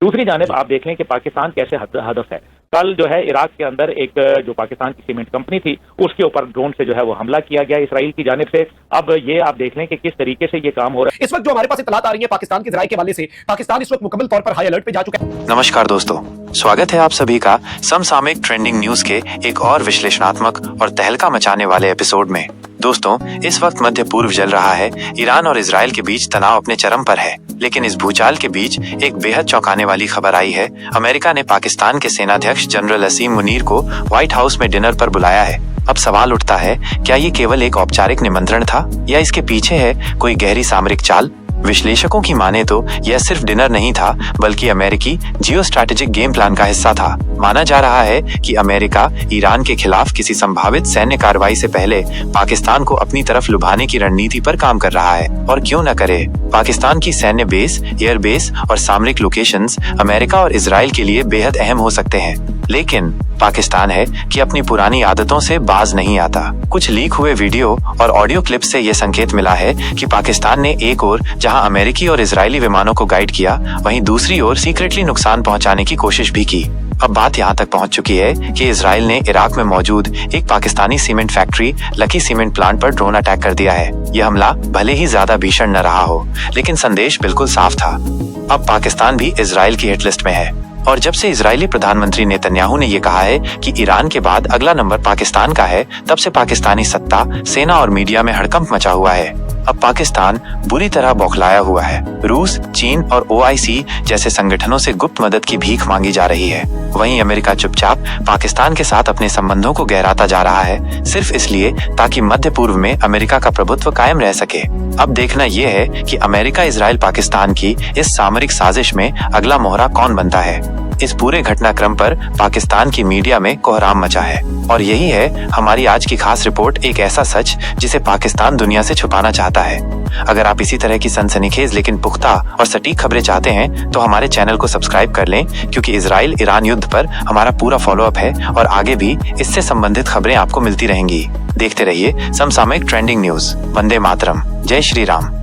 दूसरी जानिब आप देख लें कि पाकिस्तान कैसे हदफ है। कल जो है इराक के अंदर एक जो पाकिस्तान की सीमेंट कंपनी थी उसके ऊपर ड्रोन से जो है वो हमला किया गया इसराइल की जानिब से। अब ये आप देख लें कि किस तरीके से ये काम हो रहा है। इस वक्त जो हमारे पास इत्तलात आ रही है पाकिस्तान के ज़राए के हवाले से, पाकिस्तान इस वक्त मुकम्मल तौर पर हाई अलर्ट पे जा चुका है। नमस्कार दोस्तों, स्वागत है आप सभी का समसामयिक ट्रेंडिंग न्यूज के एक और विश्लेषणात्मक और तहलका मचाने वाले एपिसोड में। दोस्तों, इस वक्त मध्य पूर्व जल रहा है। ईरान और इजराइल के बीच तनाव अपने चरम पर है, लेकिन इस भूचाल के बीच एक बेहद चौंकाने वाली खबर आई है। अमेरिका ने पाकिस्तान के सेनाध्यक्ष जनरल असीम मुनीर को व्हाइट हाउस में डिनर पर बुलाया है। अब सवाल उठता है, क्या ये केवल एक औपचारिक निमंत्रण था या इसके पीछे है कोई गहरी सामरिक चाल? विश्लेषकों की माने तो यह सिर्फ डिनर नहीं था, बल्कि अमेरिकी जियो स्ट्रैटेजिक गेम प्लान का हिस्सा था। माना जा रहा है कि अमेरिका ईरान के खिलाफ किसी संभावित सैन्य कार्रवाई से पहले पाकिस्तान को अपनी तरफ लुभाने की रणनीति पर काम कर रहा है। और क्यों न करे, पाकिस्तान की सैन्य बेस, एयर बेस और सामरिक लोकेशंस अमेरिका और इजराइल के लिए बेहद अहम हो सकते हैं। लेकिन पाकिस्तान है कि अपनी पुरानी आदतों से बाज नहीं आता। कुछ लीक हुए वीडियो और ऑडियो क्लिप से यह संकेत मिला है कि पाकिस्तान ने एक ओर जहां अमेरिकी और इजरायली विमानों को गाइड किया, वहीं दूसरी ओर सीक्रेटली नुकसान पहुंचाने की कोशिश भी की। अब बात यहां तक पहुंच चुकी है कि इजराइल ने इराक में मौजूद एक Pakistani cement factory lucky cement plant पर ड्रोन अटैक कर दिया है। यह हमला भले ही ज्यादा भीषण न रहा हो, लेकिन संदेश बिल्कुल साफ था। अब पाकिस्तान भी इजराइल की हिट लिस्ट में है। और जब से इजरायली प्रधानमंत्री नेतन्याहू ने ये कहा है कि ईरान के बाद अगला नंबर पाकिस्तान का है, तब से पाकिस्तानी सत्ता, सेना और मीडिया में हड़कंप मचा हुआ है। अब पाकिस्तान बुरी तरह बौखलाया हुआ है। रूस, चीन और OIC जैसे संगठनों से गुप्त मदद की भीख मांगी जा रही है। वहीं अमेरिका चुपचाप पाकिस्तान के साथ अपने संबंधों को गहराता जा रहा है, सिर्फ इसलिए ताकि मध्य पूर्व में अमेरिका का प्रभुत्व कायम रह सके। अब देखना यह है कि अमेरिका इजराइल पाकिस्तान की इस सामरिक साजिश में अगला मोहरा कौन बनता है। इस पूरे घटनाक्रम पर पाकिस्तान की मीडिया में कोहराम मचा है। और यही है हमारी आज की खास रिपोर्ट, एक ऐसा सच जिसे पाकिस्तान दुनिया से छुपाना चाहता है। अगर आप इसी तरह की सनसनीखेज लेकिन पुख्ता और सटीक खबरें चाहते हैं तो हमारे चैनल को सब्सक्राइब कर लें, क्योंकि इजराइल ईरान युद्ध पर हमारा पूरा फॉलोअप है और आगे भी इससे संबंधित खबरें आपको मिलती रहेंगी। देखते रहिए समसामयिक ट्रेंडिंग न्यूज। वंदे मातरम, जय श्री राम।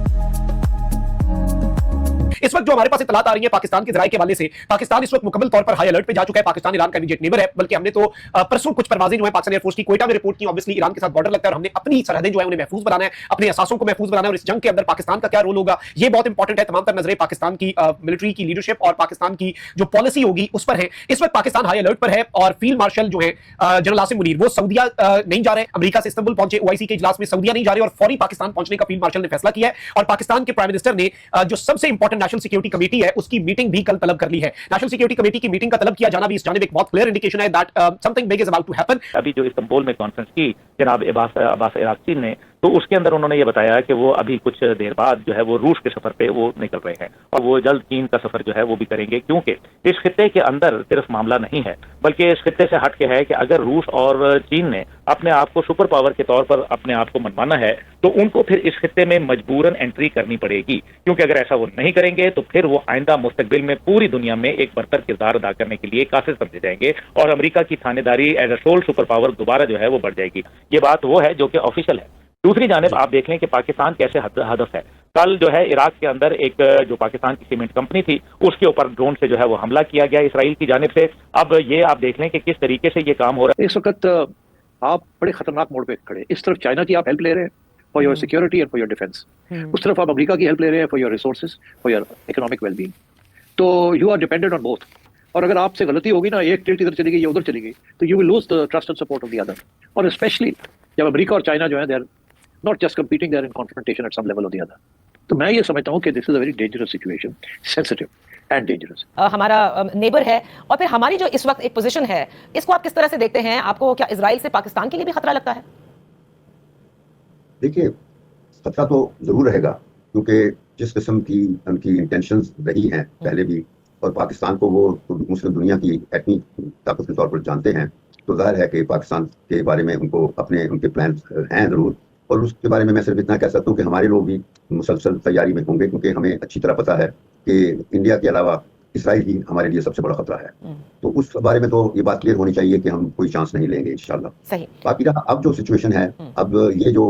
इस वक्त जो हमारे पास इत्तलात आ रही है पाकिस्तान के ज़राए के हवाले से, पाकिस्तान इस वक्त मुकम्मल तौर पर हाई अलर्ट पे जा चुका है। पाकिस्तान ईरान का इमीडिएट नेबर है, बल्कि हमने तो परसों कुछ परवाजें जो है पाकिस्तान एयरफोर्स की कोयटा में रिपोर्ट की। ऑब्वियसली ईरान के साथ बॉर्डर लगता है और हमने अपनी सरहदें जो है उन्हें महफूज बनाना है, अपने असासों को महफूज बनाना है। और इस जंग के अंदर पाकिस्तान का क्या रोल होगा, ये बहुत इंपॉर्टेंट है। तमाम तर नजरें पाकिस्तान की मिलिट्री की लीडरशिप और पाकिस्तान की जो पॉलिसी होगी उस पर है। इस वक्त पाकिस्तान हाई अलर्ट पर है और फील्ड मार्शल जो है जनरल आसिम मुनीर, वो सऊदिया नहीं जा रहे। अमेरिका से इस्तांबुल पहुंचे, OIC के इजलास में सऊदिया नहीं जा रहे और फौरी पाकिस्तान पहुंचने का फील्ड मार्शल ने फैसला किया है। और पाकिस्तान के प्राइम मिनिस्टर ने जो सबसे इंपॉर्टेंट नेशनल सिक्योरिटी कमेटी है उसकी मीटिंग भी कल तलब कर ली है। नेशनल सिक्योरिटी कमेटी की मीटिंग का तलब किया जाना भी इस जानिब एक बहुत क्लियर इंडिकेशन है that something big is about to happen. अभी जो इस्तांबुल में कॉन्फ्रेंस की जनाब अब्बास इराक़ची ने, तो उसके अंदर उन्होंने ये बताया कि वो अभी कुछ देर बाद जो है वो रूस के सफर पे वो निकल रहे हैं और वो जल्द चीन का सफर जो है वो भी करेंगे, क्योंकि इस खित्ते के अंदर सिर्फ मामला नहीं है, बल्कि इस खित्ते से हट के है कि अगर रूस और चीन ने अपने आप को सुपर पावर के तौर पर अपने आप को मनवाना है तो उनको फिर इस खित्ते में मजबूरन एंट्री करनी पड़ेगी, क्योंकि अगर ऐसा वो नहीं करेंगे तो फिर वो आइंदा मुस्तकबिल में पूरी दुनिया में एक बरतर किरदार अदा करने के लिए काफिल समझे जाएंगे और अमेरिका की थानेदारी as a sole superpower दोबारा जो है वो बढ़ जाएगी। ये बात वो है जो कि ऑफिशियल है। दूसरी जानिब आप देख लें कि पाकिस्तान कैसे हदफ है। कल जो है इराक के अंदर एक जो पाकिस्तान की सीमेंट कंपनी थी उसके ऊपर ड्रोन से जो है वो हमला किया गया इसराइल की जानिब से। अब ये आप देख लें कि किस तरीके से ये काम हो रहा है। इस वक्त आप बड़े खतरनाक मोड़ पे खड़े। इस तरफ चाइना की आप हेल्प ले रहे हैं for your security and for your defence, उस तरफ आप अमेरिका की हेल्प ले रहे हैं for your resources, for your economic wellbeing. तो you are dependent on both. और अगर आपसे गलती होगी ना, एक टिल्ट इधर चली गई या उधर चली गई, तो you will lose the trust and support of the other. और स्पेशली जब अमेरिका और चाइना जो है they are not just competing, they are in confrontation at some level of the other. तो मैं ये समझता हूँ कि this is a very dangerous situation, sensitive and dangerous. हमारा नेबर है और फिर हमारी जो इस वक्त एक पोजीशन है, इसको आप किस तरह से देखते हैं? आपको क्या इजराइल से पाकिस्तान के लिए भी खतरा लगता है? देखिए, खतरा तो जरूर रहेगा, क्योंकि जिस किस्म की उनकी इंटेंशंस रही हैं पहले भी, और पाकिस्तान को वो मुस्लिम दुनिया की एटमी ताकत के तौर पर जानते हैं, तो जाहिर है कि पाकिस्तान के बारे में उनके प्लान हैं जरूर। और उसके बारे में मैं सिर्फ इतना कह सकता हूँ कि हमारे लोग भी मुसलसल तैयारी में होंगे, क्योंकि हमें अच्छी तरह पता है कि इंडिया के अलावा इसराइल ही हमारे लिए सबसे बड़ा खतरा है। तो उस बारे में तो ये बात क्लियर होनी चाहिए कि हम कोई चांस नहीं लेंगे इंशाल्लाह। सही। बाकी रहा अब जो सिचुएशन है, अब ये जो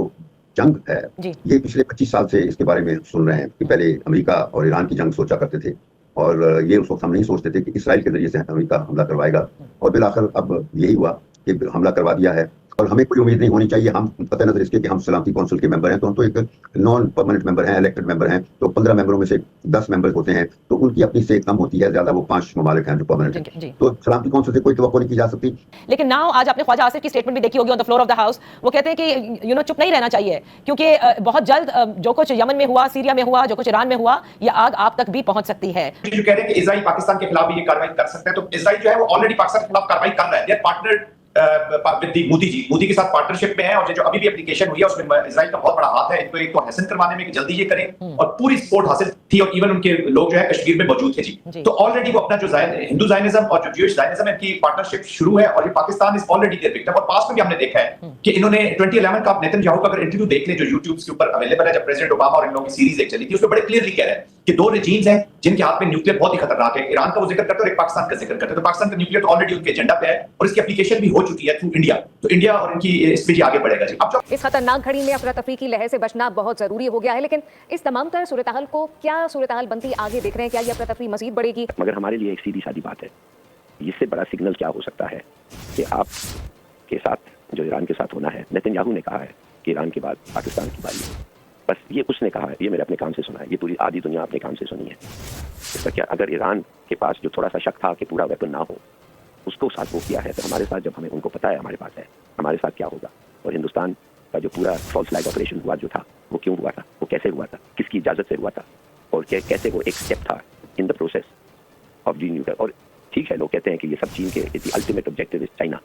जंग है, ये पिछले 25 साल से इसके बारे में सुन रहे हैं कि पहले अमेरिका और ईरान की जंग सोचा करते थे, और ये उस वक्त हम नहीं सोचते थे कि इसराइल के जरिए से अमेरिका हमला करवाएगा, और बिलाखिर अब यही हुआ कि हमला करवा दिया है। और हमें कोई उम्मीद नहीं होनी चाहिए, हम पता नजर इसके कि हम सलामती कौंसिल के मेंबर हैं, तो हम तो एक नॉन परमानेंट मेंबर हैं, इलेक्टेड मेंबर हैं, तो 15 मेंबरों में से 10 मेंबर होते हैं, तो उनकी अपनी से कम होती है, ज्यादा वो 5 ममालिक हैं जो परमानेंट हैं, तो सलामती कौंसिल से कोई तवक्को नहीं की जा सकती। लेकिन नाउ आज आपने ख्वाजा आसिफ की स्टेटमेंट भी देखी होगी on the floor of the house. वो कहते हैं कि चुप नहीं रहना चाहिए, क्योंकि बहुत जल्द जो कुछ यमन में हुआ, सीरिया में हुआ, जो कुछ ईरान में हुआ, ये आग आप तक भी पहुंच सकती है। जो कह रहे हैं कि इजराइल पाकिस्तान के खिलाफ भी ये कार्रवाई कर सकता है, तो इजराइल जो है वो ऑलरेडी पाकिस्तान के खिलाफ कार्रवाई कर रहा है। They are partner with Modi के साथ पार्टनरशिप में है, और जो अभी भी एप्लीकेशन हुई है उसमें इजराइल का बहुत बड़ा हाथ है। इनको एक तो हसन करवाने में कि जल्दी ये करें, और पूरी सपोर्ट हासिल थी, और इवन उनके लोग जो है कश्मीर में मौजूद थे जी। तो ऑलरेडी वो अपना जो हिंदू जायनिज्म और जो ज्यूइश जायनिज्म है, इनकी पार्टनरशिप शुरू है, और ये Pakistan is already their victim. और पास्ट में भी हमने देखा है कि इन्होंने 2011 का नेतन्याहू का अगर इंटरव्यू देख ले जो यूट्यूब के ऊपर अवेलेबल है, जब प्रेसिडेंट ओबामा और इन लोगों की सीरीज एक चली थी, उसमें बड़े क्लियरली कह रहे हैं कि दो रिजीम्स हैं जिनके हाथ में न्यूक्लियर बहुत ही खतरनाक है। ईरान का वो जिक्र करते हैं और एक पाकिस्तान का जिक्र करते हैं। तो पाकिस्तान का न्यूक्लियर तो ऑलरेडी उनके एजेंडा पे है, और इसकी एप्लीकेशन भी हो चुकी है थ्रू इंडिया। तो इंडिया और इनकी इस पे आगे बढ़ेगा जी। अब जो इस खतरनाक घड़ी में अफरा तफरी की लहर से बचना बहुत जरूरी हो गया है, लेकिन इस तमाम तरह सूरत-हाल को क्या सूरत-हाल बनती आगे देख रहे हैं? क्या ये अफरा तफरी मजीद बढ़ेगी? मगर हमारे लिए एक सीधी सादी बात है, इससे बड़ा सिग्नल क्या हो सकता है कि आप के साथ जो ईरान के साथ होना है। नेतन्याहू ने कहा है कि ईरान के बाद पाकिस्तान की बारी है, बस ये उसने कहा है, ये मेरे अपने कान से सुना है, ये पूरी आधी दुनिया अपने कान से सुनी है। इसका क्या, अगर ईरान के पास जो थोड़ा सा शक था कि पूरा वेपन ना हो, उसको साथ वो किया है, तो हमारे साथ जब हमें उनको पता है हमारे पास है, हमारे साथ क्या होगा। और हिंदुस्तान का जो पूरा फॉल्स फ्लैग ऑपरेशन हुआ जो था, वो क्यों हुआ था, वो कैसे हुआ था, किसकी इजाजत से हुआ था, और कैसे वो एक स्टेप था in the process of D nuclear. और ठीक है, लोग कहते हैं कि ये सब चीन के अल्टीमेट ऑब्जेक्टिव इज चाइना,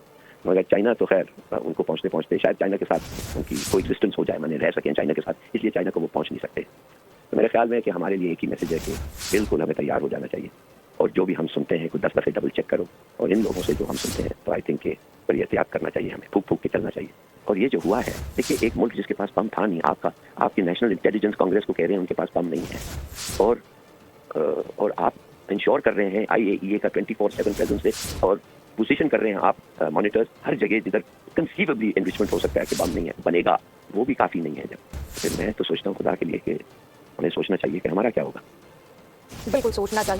मगर चाइना तो खैर उनको पहुंचते पहुंचते शायद चाइना के साथ उनकी कोई एग्जिस्टेंस हो जाए, माने रह सकें चाइना के साथ, इसलिए चाइना को वो पहुंच नहीं सकते। तो मेरे ख्याल में कि हमारे लिए एक ही मैसेज है कि बिल्कुल हमें तैयार हो जाना चाहिए, और जो भी हम सुनते हैं कुछ 10 दफ़े डबल चेक करो, और इन लोगों से जो हम सुनते हैं तो आई थिंक के बड़ी एहतियात करना चाहिए, हमें फूक फूक के चलना चाहिए। और ये जो हुआ है, देखिए एक मुल्क जिसके पास बम था नहीं, आपकी नेशनल इंटेलिजेंस कांग्रेस को कह रहे हैं उनके पास बम नहीं है, और आप इंश्योर कर रहे हैं IAEA का 24/7 प्रेजेंस से, और पोजीशन कर रहे हैं आप मॉनिटर्स हर जगह जिधर कंसीवेबली एनरिचमेंट हो सकता है कि बम नहीं है, बनेगा, वो भी काफ़ी नहीं है। जब फिर मैं तो सोचता हूँ खुदा के लिए कि हमें सोचना चाहिए कि हमारा क्या होगा। बिल्कुल सोचना चाहिए।